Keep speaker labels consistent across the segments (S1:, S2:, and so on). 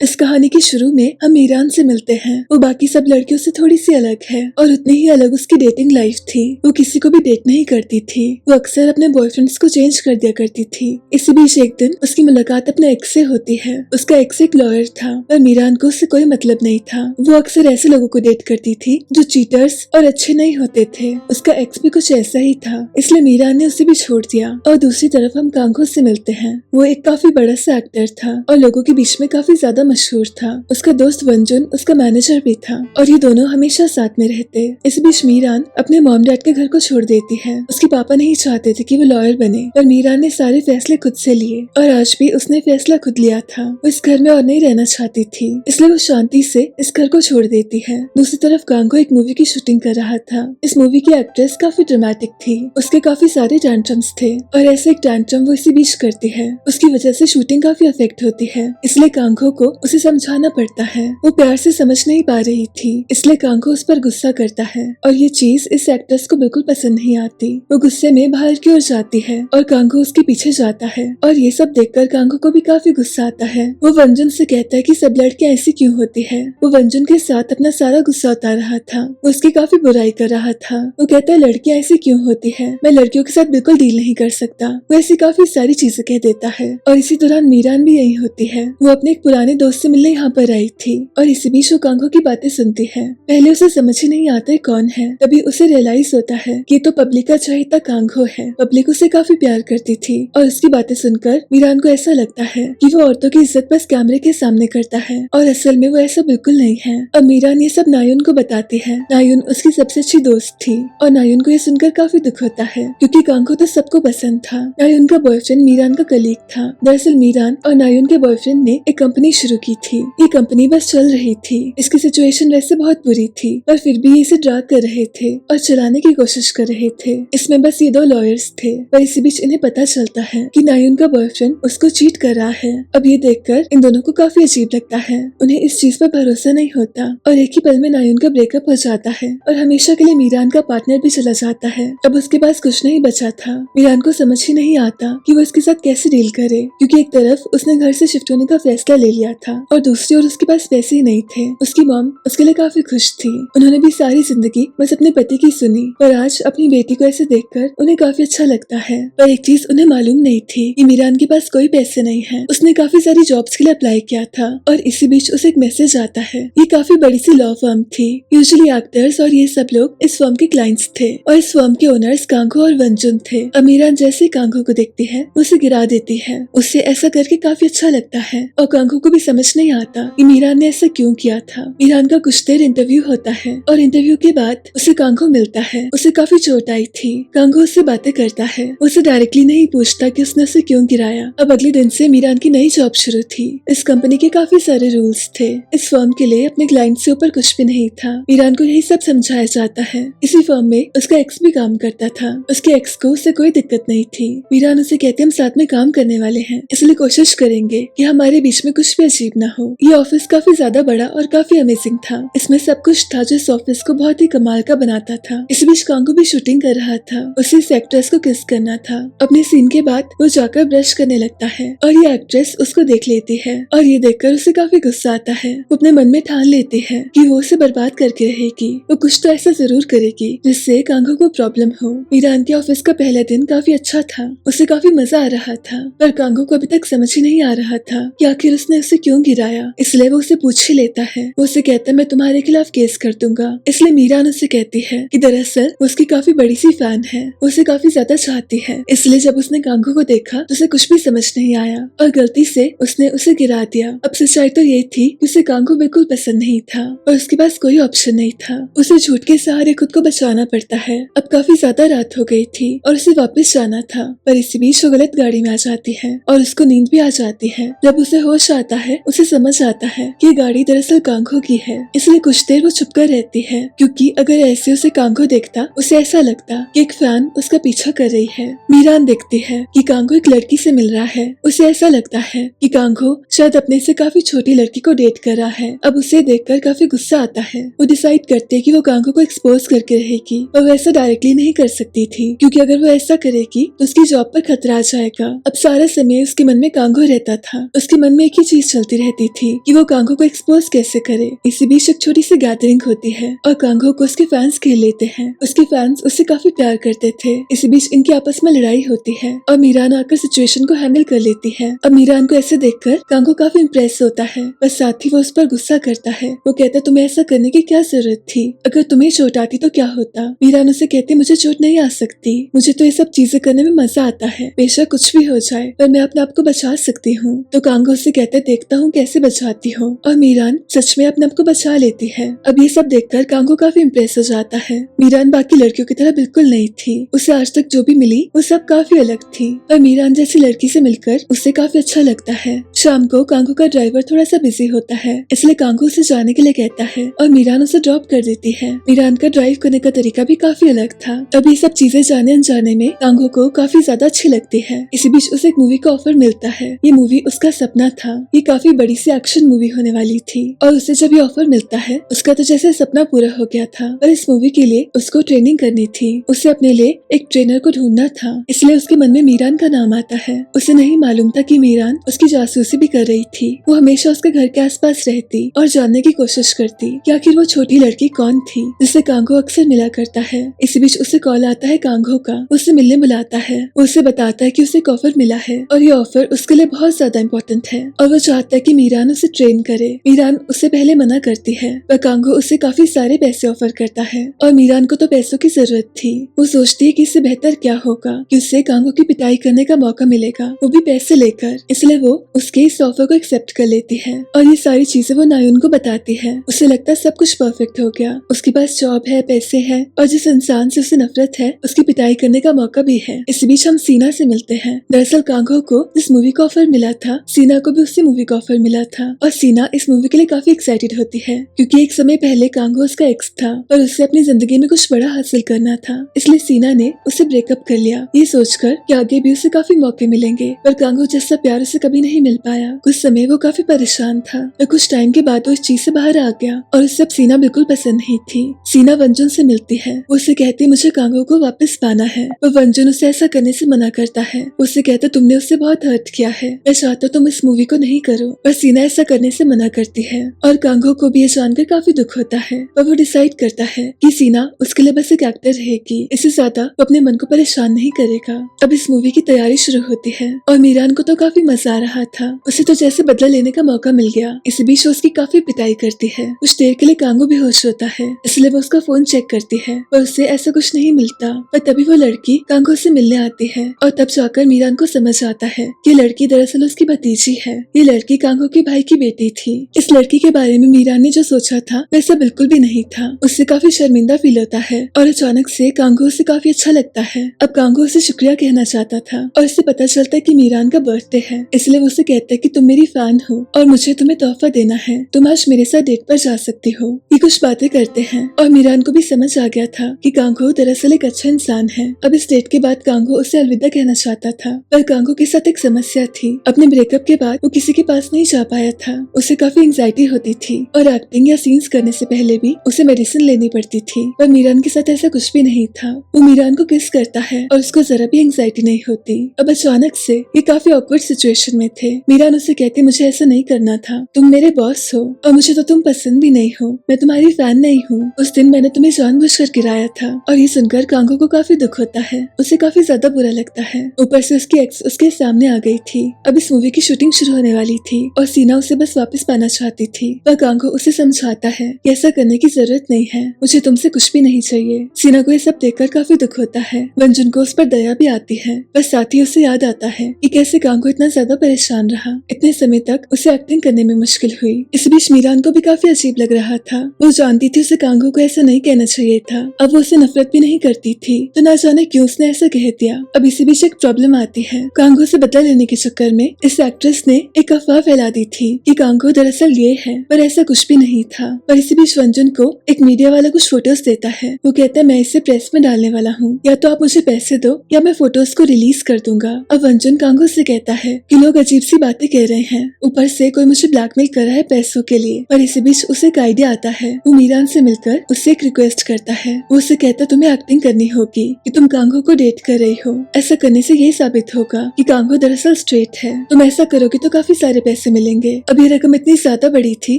S1: इस कहानी के शुरू में हम मीरान से मिलते हैं। वो बाकी सब लड़कियों से थोड़ी सी अलग है और उतनी ही अलग उसकी डेटिंग लाइफ थी। वो किसी को भी डेट नहीं करती थी। वो अक्सर अपने बॉयफ्रेंड्स को चेंज कर दिया करती थी। इसी बीच एक दिन उसकी मुलाकात अपने एक्स से होती है। उसका एक्स एक लॉयर था और मीरान को उससे कोई मतलब नहीं था। वो अक्सर ऐसे लोगों को डेट करती थी जो चीटर्स और अच्छे नहीं होते थे। उसका एक्स भी कुछ ऐसा ही था, इसलिए मीरान ने उसे भी छोड़ दिया। और दूसरी तरफ हम कांगो से मिलते हैं। वो एक काफी बड़ा सा एक्टर था और लोगों के बीच में काफी ज्यादा मशहूर था। उसका दोस्त वंजुन उसका मैनेजर भी था और ये दोनों हमेशा साथ में रहते। इस बीच मीरान अपने मॉम डैड के घर को छोड़ देती है। उसके पापा नहीं चाहते थे कि वो लॉयर बने, पर मीरान ने सारे फैसले खुद से लिए और आज भी उसने फैसला खुद लिया था। वो इस घर में और नहीं रहना चाहती थी, इसलिए वो शांति से इस घर को छोड़ देती है। दूसरी तरफ कांगो एक मूवी की शूटिंग कर रहा था। इस मूवी की एक्ट्रेस काफी ड्रामेटिक थी। उसके काफी सारे टैंट्रम्स थे और ऐसे एक टैंट्रम वो इसी बीच करती है। उसकी वजह से शूटिंग काफी अफेक्ट होती है, इसलिए कांगो को उसे समझाना पड़ता है। वो प्यार से समझ नहीं पा रही थी, इसलिए कांगो उस पर गुस्सा करता है और ये चीज इस एक्ट्रेस को बिल्कुल पसंद नहीं आती। वो गुस्से में बाहर की ओर जाती है और कांगो उसके पीछे जाता है और ये सब देखकर कांगो को भी काफी गुस्सा आता है। वो वंजुन से कहता है कि सब लड़कियां ऐसी क्यों होती है। वो वंजुन के साथ अपना सारा गुस्सा उतार रहा था। वो उसकी काफी बुराई कर रहा था। वो कहता है लड़कियां ऐसी क्यों होती है, मैं लड़कियों के साथ बिल्कुल डील नहीं कर सकता। वो ऐसी काफी सारी चीजें कह देता है और इसी दौरान मीरान भी यही होती है। वो अपने एक पुराने दोस्त से मिलने यहाँ पर आई थी और इसी बीच वो कांगो की बातें सुनती है। पहले उसे समझ ही नहीं आता है कौन है, तभी उसे रियलाइज होता है कि ये तो पब्लिक का चहेता कांगो है। पब्लिक उसे काफी प्यार करती थी और उसकी बातें सुनकर मीरान को ऐसा लगता है कि वो औरतों की इज्जत बस कैमरे के सामने करता है और असल में वो ऐसा बिल्कुल नहीं है। अब मीरान ये सब नायुन को बताती है। नायुन उसकी सबसे अच्छी दोस्त थी और नायुन को ये सुनकर काफी दुख होता है क्योंकि कांगो तो सबको पसंद था। नायुन का बॉयफ्रेंड मीरान का कलीग था। दरअसल मीरान और नायुन के बॉयफ्रेंड ने एक कंपनी शुरू की थी। ये कंपनी बस चल रही थी। इसकी सिचुएशन वैसे बहुत बुरी थी, पर फिर भी ये इसे ड्रैग कर रहे थे और चलाने की कोशिश कर रहे थे। इसमें बस ये दो लॉयर्स थे, पर इसी बीच इन्हें पता चलता है कि नायुन का बॉयफ्रेंड उसको चीट कर रहा है। अब ये देखकर इन दोनों को काफी अजीब लगता है। उन्हें इस चीज पर भरोसा नहीं होता और एक ही पल में नायुन का ब्रेकअप हो जाता है और हमेशा के लिए मीरान का पार्टनर भी चला जाता है। अब उसके पास कुछ नहीं बचा था। मीरान को समझ ही नहीं आता कि वो इसके साथ कैसे डील करे, क्योंकि एक तरफ उसने घर से शिफ्ट होने का फैसला ले लिया था और दूसरी ओर उसके पास पैसे ही नहीं थे। उसकी मॉम उसके लिए काफी खुश थी। उन्होंने भी सारी जिंदगी बस अपने पति की सुनी, पर आज अपनी बेटी को ऐसे देखकर उन्हें काफी अच्छा लगता है। पर एक चीज उन्हें मालूम नहीं थी कि मीरान के पास कोई पैसे नहीं है। उसने काफी सारी जॉब्स के लिए अप्लाई किया था और इसी बीच उसे एक मैसेज आता है। ये काफी बड़ी सी लॉ फर्म थी। यूजुअली एक्टर्स और ये सब लोग इस फर्म के क्लाइंट्स थे और इस फर्म के ओनर्स कांगो और वंजुन थे। अब मीरान जैसे कांगो को देखती है उसे गिरा देती है। उससे ऐसा करके काफी अच्छा लगता है और कांगो को भी समझ नहीं आता कि मीरान ने ऐसा क्यों किया था। मीरान का कुछ देर इंटरव्यू होता है और इंटरव्यू के बाद उसे कांगो मिलता है। उसे काफी चोट आई थी। कांगो उससे बातें करता है। उसे डायरेक्टली नहीं पूछता कि उसने उसे क्यों गिराया। अब अगले दिन से मीरान की नई जॉब शुरू थी। इस कंपनी के काफी सारे रूल्स थे। इस फर्म के लिए अपने क्लाइंट से ऊपर कुछ भी नहीं था। मीरान को यही सब समझाया जाता है। इसी फर्म में उसका एक्स भी काम करता था। उसके एक्स को उससे कोई दिक्कत नहीं थी। मीरान उसे कहते हम साथ में काम करने वाले हैं, इसलिए कोशिश करेंगे कि हमारे बीच में कुछ भी अजीब ना हो। ये ऑफिस काफी ज्यादा बड़ा और काफी अमेजिंग था। इसमें सब कुछ था जो इस ऑफिस को बहुत ही कमाल का बनाता था। इस बीच कांगो भी शूटिंग कर रहा था। उसे इस एक्ट्रेस को किस करना था। अपने सीन के बाद वो जाकर ब्रश करने लगता है और ये एक्ट्रेस उसको देख लेती है और ये देखकर उसे काफी गुस्सा आता है। वो अपने मन में ठान लेती है कि वो उसे बर्बाद करके रहेगी। वो कुछ तो ऐसा जरूर करेगी जिससे कांगो को प्रॉब्लम हो। मीरान के ऑफिस का पहला दिन काफी अच्छा था। उसे काफी मजा आ रहा था, पर कांगो को अभी तक समझ ही नहीं आ रहा था कि आखिर उसने उसे क्यों गिराया। इसलिए वो उसे पूछ ही लेता है। वो उसे कहता है मैं तुम्हारे खिलाफ केस कर दूंगा। इसलिए मीरान उससे कहती है कि दरअसल वो उसकी काफी बड़ी सी फैन है। वो उसे काफी ज्यादा चाहती है। इसलिए जब उसने कांगो को देखा तो उसे कुछ भी समझ नहीं आया और गलती से उसने उसे गिरा दिया। अब सच्चाई तो ये थी कि उसे कांगो बिल्कुल पसंद नहीं था और उसके पास कोई ऑप्शन नहीं था। उसे झूठ के सहारे खुद को बचाना पड़ता है। अब काफी ज्यादा रात हो गई थी और उसे वापस जाना था, पर इसी बीच वो गलत गाड़ी में आ जाती है और उसको नींद भी आ जाती है। जब उसे होश आता है उसे समझ आता है कि गाड़ी दरअसल कांगो की है। इसलिए कुछ देर वो चुप कर रहती है, क्योंकि अगर ऐसे उसे कांगो देखता उसे ऐसा लगता कि एक फैन उसका पीछा कर रही है। मीरान देखती है कि कांगो एक लड़की से मिल रहा है। उसे ऐसा लगता है कि कांगो शायद अपने से काफी छोटी लड़की को डेट कर रहा है। अब उसे देखकर काफी गुस्सा आता है। वो डिसाइड करते है कि वो कांगो को एक्सपोज करके रहेगी। और वो ऐसा डायरेक्टली नहीं कर सकती थी, क्योंकि अगर वो ऐसा करेगी तो उसकी जॉब पर खतरा आ जाएगा। अब सारा समय उसके मन में कांगो रहता था। उसके मन में एक ही चीज चलती बोलती रहती थी कि वो कांगो को एक्सपोज कैसे करे। इसी बीच एक छोटी सी गैदरिंग होती है और कांगो को उसके फैंस घेर लेते हैं। उसके फैंस उससे काफी प्यार करते थे। इसी बीच इनकी आपस में लड़ाई होती है और मीरान आकर सिचुएशन को हैंडल कर लेती है। अब मीरान को ऐसे देखकर कांगो काफी इम्प्रेस होता है, बस साथ ही वो उस पर गुस्सा करता है। वो कहता तुम्हें ऐसा करने की क्या जरूरत थी, अगर तुम्हें चोट आती तो क्या होता। मीरान उसे कहती मुझे चोट नहीं आ सकती, मुझे तो ये सब चीजें करने में मजा आता है, बेशक कुछ भी हो जाए पर मैं अपने आप को बचा सकती हूँ। तो कांगो उसे कहते देखता हूँ कैसे बचाती हो, और मीरान सच में अपने आप को बचा लेती है। अब ये सब देखकर कांगो काफी इम्प्रेस हो जाता है। मीरान बाकी लड़कियों की तरह बिल्कुल नहीं थी, उसे आज तक जो भी मिली वो सब काफी अलग थी, और मीरान जैसी लड़की से मिलकर उसे काफी अच्छा लगता है। शाम को कांगो का ड्राइवर थोड़ा सा बिजी होता है, इसलिए कांगो उसे जाने के लिए कहता है और मीरान उसे ड्रॉप कर देती है। मीरान का ड्राइव करने का तरीका भी काफी अलग था। अब ये सब चीजें जाने अनजाने में कांगो को काफी ज्यादा अच्छी लगती है। इसी बीच उसे एक मूवी का ऑफर मिलता है। ये मूवी उसका सपना था, ये काफी बड़ी सी एक्शन मूवी होने वाली थी, और उसे जब ये ऑफर मिलता है उसका तो जैसे सपना पूरा हो गया था। पर इस मूवी के लिए उसको ट्रेनिंग करनी थी, उसे अपने लिए एक ट्रेनर को ढूंढना था, इसलिए उसके मन में मीरान का नाम आता है। उसे नहीं मालूम था कि मीरान उसकी जासूसी भी कर रही थी। वो हमेशा उसके घर के आसपास रहती और जानने की कोशिश करती कि आखिर वो छोटी लड़की कौन थी जिससे कांगो अक्सर मिला करता है। इसी बीच उसे कॉल आता है कांगो का, उसे मिलने बुलाता है। वो उसे बताता है कि उसे एक ऑफर मिला है और ये ऑफर उसके लिए बहुत ज्यादा इम्पोर्टेंट है, और वो चाहता है कि मीरान उसे ट्रेन करे। मीरान उसे पहले मना करती है, पर कांगो उसे काफी सारे पैसे ऑफर करता है, और मीरान को तो पैसों की जरूरत थी। वो सोचती है कि इससे बेहतर क्या होगा कि उससे कांगो की पिटाई करने का मौका मिलेगा, वो भी पैसे लेकर। इसलिए वो उसके इस ऑफर को एक्सेप्ट कर लेती है, और ये सारी चीजें वो नायुन को बताती है। उसे लगता है सब कुछ परफेक्ट हो गया, उसके पास जॉब है, पैसे है, और जिस इंसान से उसे नफरत है उसकी पिटाई करने का मौका भी है। इस बीच हम सीना से मिलते हैं। दरअसल कांगो को जिस मूवी का ऑफर मिला था, सीना को भी उसी मूवी का ऑफर मिला था, और सीना इस मूवी के लिए काफी एक्साइटेड होती है, क्योंकि एक समय पहले कांगो उसका एक्स था और उससे अपनी जिंदगी में कुछ बड़ा हासिल करना था, इसलिए सीना ने उसे ब्रेकअप कर लिया, ये सोचकर कि आगे भी उसे काफी मौके मिलेंगे। पर कांगो जैसा प्यार उसे कभी नहीं मिल पाया। कुछ समय वो काफी परेशान था, पर कुछ टाइम के बाद वो इस चीज से बाहर आ गया, और उसे अब सीना बिल्कुल पसंद नहीं थी। सीना वंजुन से मिलती है, वो उसे कहती मुझे कांगो को वापस पाना है, पर वंजुन उसे ऐसा करने से मना करता है। उसे कहता तुमने उससे बहुत हर्ट किया है, मैं चाहता हूँ तुम इस मूवी को नहीं करो, पर सीना ऐसा करने से मना करती है, और कांगो को भी ये जानकर काफी दुख होता है। पर वो डिसाइड करता है कि सीना उसके लिए बस एक एक्टर रहेगी, इससे ज्यादा वो अपने मन को परेशान नहीं करेगा। अब इस मूवी की तैयारी शुरू होती है, और मीरान को तो काफी मजा आ रहा था, उसे तो जैसे बदला लेने का मौका मिल गया। इसी बीच वो उसकी काफी पिटाई करती है। कुछ देर के लिए कांगो बेहोश होता है, इसलिए वो उसका फोन चेक करती है, पर उससे ऐसा कुछ नहीं मिलता। पर तभी वो लड़की कांगो से मिलने आती है, और तब जाकर मीरान को समझ आता है कि लड़की दरअसल उसकी भतीजी है। ये लड़की कांगो के भाई की बेटी थी। इस लड़की के बारे में मीरान ने जो सोचा था वैसा बिल्कुल भी नहीं था। उससे काफी शर्मिंदा फील होता है, और अचानक से कांगो उसे काफी अच्छा लगता है। अब कांगो उसे शुक्रिया कहना चाहता था, और इससे पता चलता है कि मीरान का बर्थडे है, इसलिए वो उसे कहता है कि तुम मेरी फैन हो और मुझे तुम्हें तोहफा देना है, तुम आज मेरे साथ डेट पर जा सकती हो। ये कुछ बातें करते हैं, और मीरान को भी समझ आ गया था कि कांगो दरअसल एक अच्छा इंसान है। अब इस डेट के बाद कांगो उसे अलविदा कहना चाहता था, पर कांगो के साथ एक समस्या थी। अपने ब्रेकअप के बाद वो किसी के पास नहीं जा पाया था, उसे काफी एंग्जाइटी होती थी, और एक्टिंग या सीन्स करने से पहले भी उसे मेडिसिन लेनी पड़ती थी। पर मीरान के साथ ऐसा कुछ भी नहीं था। वो मीरान को किस करता है और उसको जरा भी एंग्जाइटी नहीं होती। अब अचानक से ये काफी ऑकवर्ड सिचुएशन में थे। मीरान उसे कहती मुझे ऐसा नहीं करना था, तुम मेरे बॉस हो और मुझे तो तुम पसंद भी नहीं हो, मैं तुम्हारी फैन नहीं हूँ। उस दिन मैंने तुम्हें जानबूझकर गिराया था। और ये सुनकर कांगो को काफी दुख होता है, उसे काफी ज्यादा बुरा लगता है। ऊपर से उसकी एक्स उसके सामने आ गई थी। अब इस मूवी की शूटिंग शुरू होने वाली थी, और सीना उसे बस वापस पाना चाहती थी। पर कांगो उसे समझाता है कि ऐसा करने की जरूरत नहीं है, मुझे तुमसे कुछ भी नहीं चाहिए। सीना को ये सब देखकर काफी दुख होता है। वंजुन को उस पर दया भी आती है, बस साथ ही उसे याद आता है कि कैसे कांगो इतना ज्यादा परेशान रहा। इतने समय तक उसे एक्टिंग करने में मुश्किल हुई। इस बीच मीरान को भी काफी अजीब लग रहा था। वो जानती थी उसे कांगो को ऐसा नहीं कहना चाहिए था। अब वो उसे नफरत भी नहीं करती थी, तो ना जाने क्यों उसने ऐसा कह दिया। अब इसी बीच एक प्रॉब्लम आती है। कांगो से बदला लेने के चक्कर में इस एक्ट्रेस ने एक अफवाह फैला दी थी कि कांगो दरअसल ये है, पर ऐसा कुछ भी नहीं था। पर इसी बीच वंजुन को एक मीडिया वाला कुछ फोटोज देता है। वो कहता है मैं इसे प्रेस में डालने वाला हूँ, या तो आप मुझे पैसे दो या मैं फोटोज को रिलीज कर दूंगा। अब वंजुन कांगो से कहता है कि लोग अजीब सी बातें कह रहे हैं, ऊपर से कोई मुझे ब्लैकमेल कर रहा है पैसों के लिए। पर इसी बीच उसे एक आइडिया आता है। वो मीरान से मिलकर उससे एक रिक्वेस्ट करता है। वो उसे कहता तुम्हें एक्टिंग करनी होगी कि तुम कांगो को डेट कर रही हो। ऐसा करने से ये साबित होगा कि कांगो दरअसल स्ट्रेट है। तुम ऐसा करोगे तो काफी सारे पैसे पैसे मिलेंगे। अब ये रकम इतनी ज्यादा बड़ी थी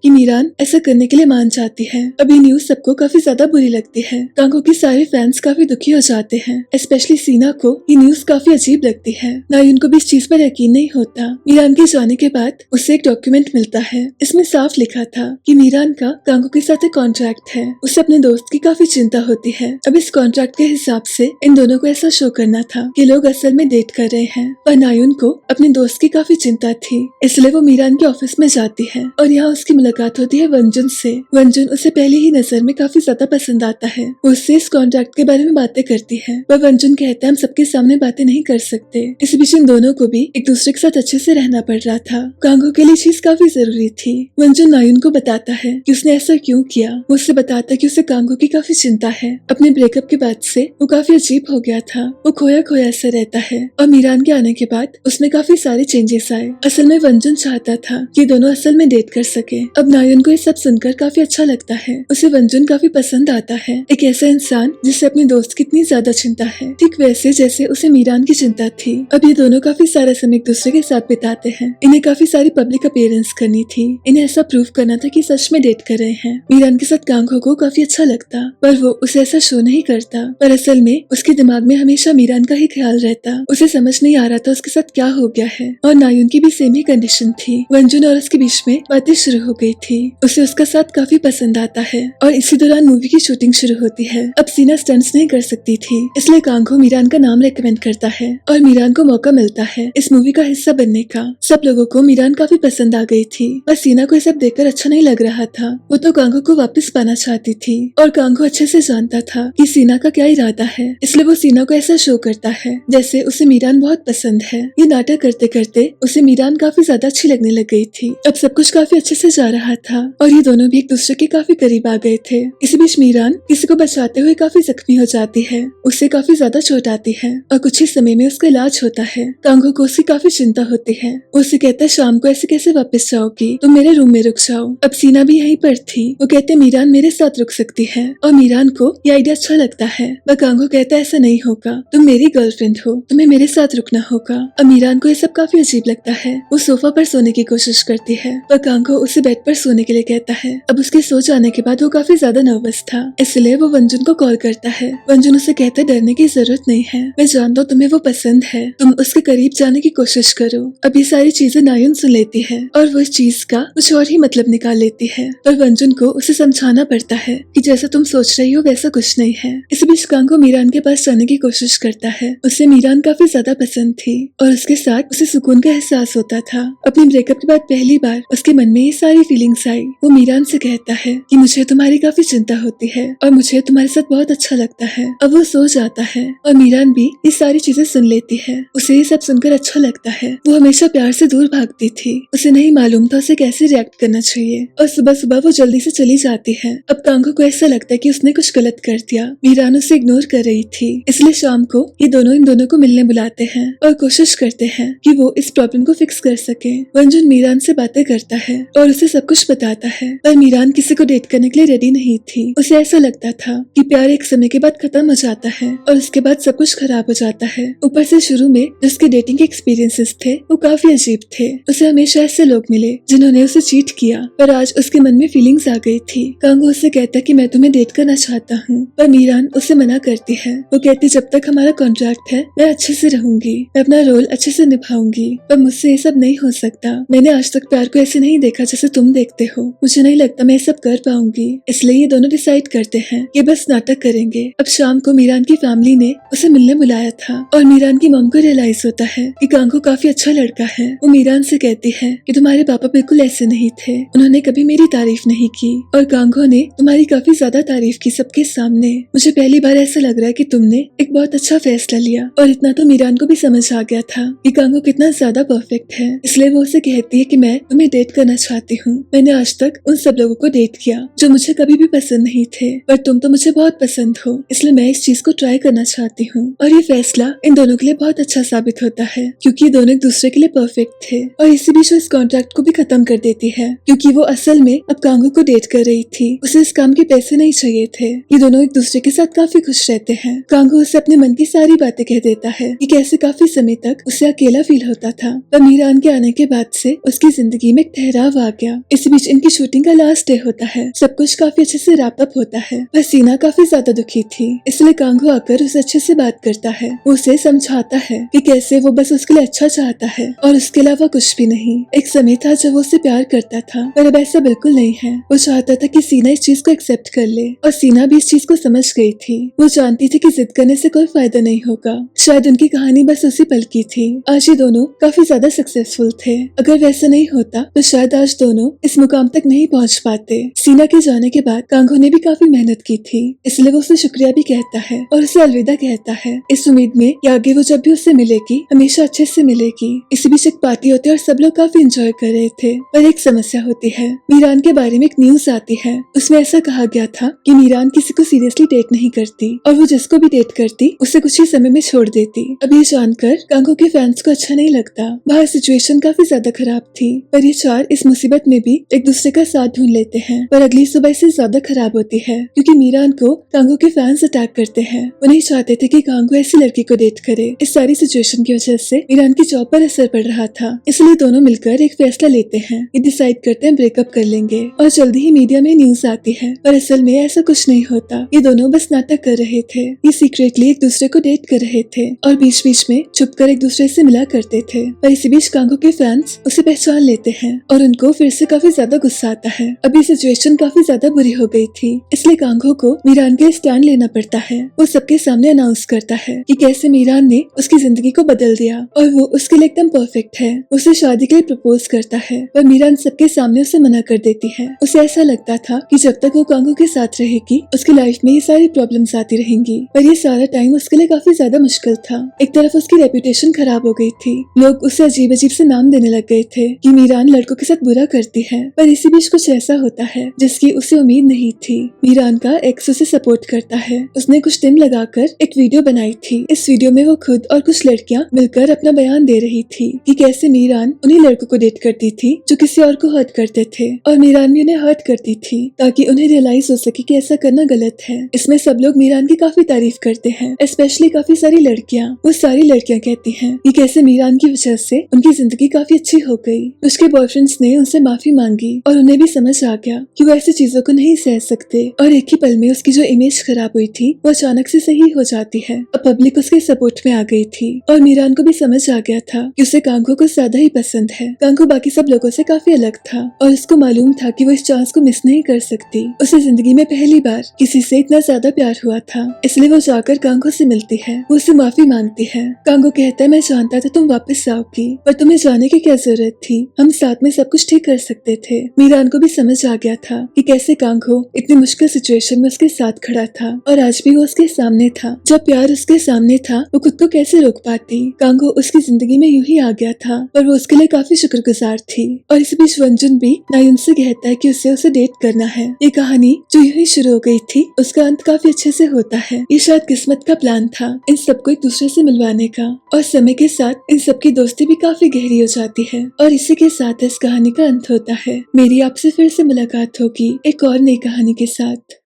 S1: कि मीरान ऐसा करने के लिए मान जाती है। अब ये न्यूज सबको काफी ज्यादा बुरी लगती है। कांगो के सारे फैंस काफी दुखी हो जाते हैं, स्पेशली सीना को ये न्यूज काफी अजीब लगती है। नायुन को भी इस चीज पर यकीन नहीं होता। मीरान के जाने के बाद उसे एक डॉक्यूमेंट मिलता है। इसमें साफ लिखा था कि मीरान का कांगो के साथ एक कॉन्ट्रैक्ट है। उसे अपने दोस्त की काफी चिंता होती है। अब इस कॉन्ट्रैक्ट के हिसाब से इन दोनों को ऐसा शो करना था कि लोग असल में डेट कर रहे हैं, पर नायुन को अपने दोस्त की काफी चिंता थी, इसलिए वो मीरान के ऑफिस में जाती है और यहाँ उसकी मुलाकात होती है वंजुन से। वंजुन उसे पहली ही नजर में काफी ज्यादा पसंद आता है। वो उससे इस कॉन्ट्रैक्ट के बारे में बातें करती है, पर वंजुन कहता है हम सबके सामने बातें नहीं कर सकते। इस बीच इन दोनों को भी एक दूसरे के साथ अच्छे से रहना पड़ रहा था। कांगो के लिए चीज काफी जरूरी थी। वंजुन नायुन को बताता है कि उसने ऐसा क्यों किया। वो उससे बताता है कि उसे कांगो की काफी चिंता है। अपने ब्रेकअप के बाद से वो काफी अजीब हो गया था। वो खोया खोया सा रहता है और मीरान के आने के बाद उसमें काफी सारे चेंजेस आए। असल में वंजुन चाहता था कि दोनों असल में डेट कर सके। अब नायुन को ये सब सुनकर काफी अच्छा लगता है। उसे वंजुन काफी पसंद आता है, एक ऐसा इंसान जिससे अपने दोस्त की इतनी ज्यादा चिंता है, ठीक वैसे जैसे उसे मीरान की चिंता थी। अब ये दोनों काफी सारा समय एक दूसरे के साथ बिताते हैं। इन्हें काफी सारी पब्लिक अपीयरेंस करनी थी। इन्हें ऐसा प्रूव करना था कि सच में डेट कर रहे हैं। मीरान के साथ कांगो को काफी अच्छा लगता, पर वो उसे ऐसा शो नहीं करता। पर असल में उसके दिमाग में हमेशा मीरान का ही ख्याल रहता। उसे समझ नहीं आ रहा था उसके साथ क्या हो गया है। और नायुन की भी सेम ही कंडीशन थी। वंजुन और उसके बीच में बातें शुरू हो गई थी। उसे उसका साथ काफी पसंद आता है और इसी दौरान मूवी की शूटिंग शुरू होती है। अब सीना स्टंट्स नहीं कर सकती थी, इसलिए कांगो मीरान का नाम रेकमेंड करता है और मीरान को मौका मिलता है इस मूवी का हिस्सा बनने का। सब लोगों को मीरान काफी पसंद आ गई थी, पर सीना को ये सब देखकर अच्छा नहीं लग रहा था। वो तो कांगो को वापस पाना चाहती थी और कांगो अच्छे से जानता था कि सीना का क्या इरादा है, इसलिए वो सीना को ऐसा शो करता है जैसे उसे मीरान बहुत पसंद है। ये नाटक करते करते उसे मीरान काफी ज्यादा अच्छी लगने लग गई थी। अब सब कुछ काफी अच्छे से जा रहा था और ये दोनों भी एक दूसरे के काफी करीब आ गए थे। इस बीच मीरान किसी को बचाते हुए काफी जख्मी हो जाती है। उससे काफी ज्यादा चोट आती है और कुछ ही समय में उसका इलाज होता है। कांगो को उसकी काफी चिंता होती है। उसे कहता है शाम को ऐसे कैसे वापस जाओगी, तुम मेरे रूम में रुक जाओ। अब सीना भी यहीं पर थी। वो कहते मीरान मेरे साथ रुक सकती है और मीरान को ये आइडिया अच्छा लगता है। वह कांगो कहता है ऐसा नहीं होगा, तुम मेरी गर्लफ्रेंड हो, तुम्हें मेरे साथ रुकना होगा। अब मीरान को ये सब काफी अजीब लगता है। वो सोफा पर सोने की कोशिश करती है पर कांगो उसे बेड पर सोने के लिए कहता है। अब उसके सो जाने के बाद वो काफी ज्यादा नर्वस था, इसलिए वो वंजुन को कॉल करता है। वंजुन उसे कहता है डरने की जरूरत नहीं है, मैं जानता हूँ तुम्हें वो पसंद है, तुम उसके करीब जाने की कोशिश करो। अब ये सारी चीजें नायुन सुन लेती है और वो इस चीज का कुछ और ही मतलब निकाल लेती है, पर वंजुन को उसे समझाना पड़ता है कि जैसा तुम सोच रही हो वैसा कुछ नहीं है। इस बीच कांगो मीरान के पास जाने की कोशिश करता है। उसे मीरान काफी ज्यादा पसंद थी और उसके साथ उसे सुकून का एहसास होता था। अपने ब्रेकअप के बाद पहली बार उसके मन में ये सारी फीलिंग्स आई। वो मीरान से कहता है कि मुझे तुम्हारी काफी चिंता होती है और मुझे तुम्हारे साथ बहुत अच्छा लगता है। अब वो सो जाता है और मीरान भी ये सारी चीजें सुन लेती है। उसे ये सब सुनकर अच्छा लगता है। वो हमेशा प्यार से दूर भागती थी, उसे नहीं मालूम था उसे कैसे रिएक्ट करना चाहिए और सुबह सुबह वो जल्दी से चली जाती है। अब कांगो को ऐसा लगता है कि उसने कुछ गलत कर दिया। मीरान उसे इग्नोर कर रही थी, इसलिए शाम को ये दोनों इन दोनों को मिलने बुलाते हैं और कोशिश करते हैं कि वो इस प्रॉब्लम को फिक्स कर सके। वंजुन मीरान से बातें करता है और उसे सब कुछ बताता है, पर मीरान किसी को डेट करने के लिए रेडी नहीं थी। उसे ऐसा लगता था कि प्यार एक समय के बाद खत्म हो जाता है और उसके बाद सब कुछ खराब हो जाता है। ऊपर से शुरू में जिसके डेटिंग के एक्सपीरियंसेस थे वो काफी अजीब थे। उसे हमेशा ऐसे लोग मिले जिन्होंने उसे चीट किया, पर आज उसके मन में फीलिंग्स आ गई थी। कांगो उससे कहता कि मैं तुम्हें डेट करना चाहता हूँ, पर मीरान उसे मना करती है। वो कहती जब तक हमारा कॉन्ट्रैक्ट है मैं अच्छे से रहूंगी, मैं अपना रोल अच्छे से निभाऊंगी, पर मुझसे ये सब नहीं हो सकता। मैंने आज तक प्यार को ऐसे नहीं देखा जैसे तुम देखते हो, मुझे नहीं लगता मैं ये सब कर पाऊंगी। इसलिए ये दोनों डिसाइड करते हैं कि बस नाटक करेंगे। अब शाम को मीरान की फैमिली ने उसे मिलने बुलाया था और मीरान की मॉम को रियलाइज होता है कि कांगो काफी अच्छा लड़का है। वो मीरान से कहती है कि तुम्हारे पापा बिल्कुल ऐसे नहीं थे, उन्होंने कभी मेरी तारीफ नहीं की और कांगो ने तुम्हारी काफी ज्यादा तारीफ की सबके सामने। मुझे पहली बार ऐसा लग रहा है कि तुमने एक बहुत अच्छा फैसला लिया। और इतना तो मीरान को भी समझ आ गया था कि कांगो कितना ज्यादा परफेक्ट है, इसलिए वो उसे कहती है कि मैं तुम्हें डेट करना चाहती हूँ। मैंने आज तक उन सब लोगों को डेट किया जो मुझे कभी भी पसंद नहीं थे, पर तुम तो मुझे बहुत पसंद हो, इसलिए मैं इस चीज को ट्राई करना चाहती हूँ। और ये फैसला इन दोनों के लिए बहुत अच्छा साबित होता है क्योंकि दोनों एक दूसरे के लिए परफेक्ट थे। और इसी बीच वो इस कॉन्ट्रैक्ट को भी खत्म कर देती है क्योंकि वो असल में अब कांगो को डेट कर रही थी। उसे इस काम के पैसे नहीं चाहिए थे। ये दोनों एक दूसरे के साथ काफी खुश रहते हैं। कांगो उसे अपने मन की सारी बातें कह देता है कि कैसे काफी समय तक उसे अकेला फील होता था, पर मीरान के आने के बाद